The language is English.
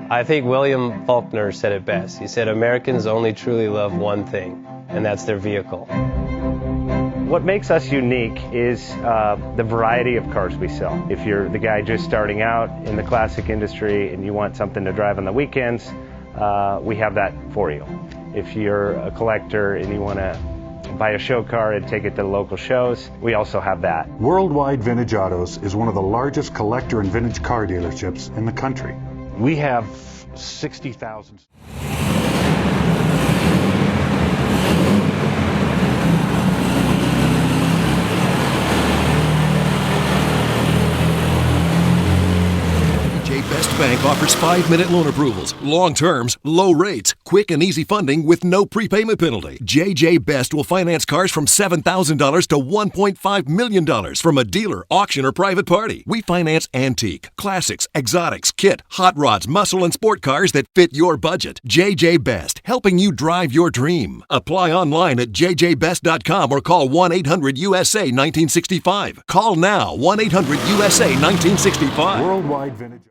I think William Faulkner said it best. He said, Americans only truly love one thing, and that's their vehicle. What makes us unique is the variety of cars we sell. If you're the guy just starting out in the classic industry and you want something to drive on the weekends, we have that for you. If you're a collector and you want to buy a show car and take it to the local shows, we also have that. Worldwide Vintage Autos is one of the largest collector and vintage car dealerships in the country. We have 60,000. Best Bank offers 5-minute loan approvals, long terms, low rates, quick and easy funding with no prepayment penalty. JJ Best will finance cars from $7,000 to $1.5 million from a dealer, auction, or private party. We finance antique, classics, exotics, kit, hot rods, muscle, and sport cars that fit your budget. JJ Best, helping you drive your dream. Apply online at jjbest.com or call 1-800-USA-1965. Call now, 1-800-USA-1965. Worldwide Vintage.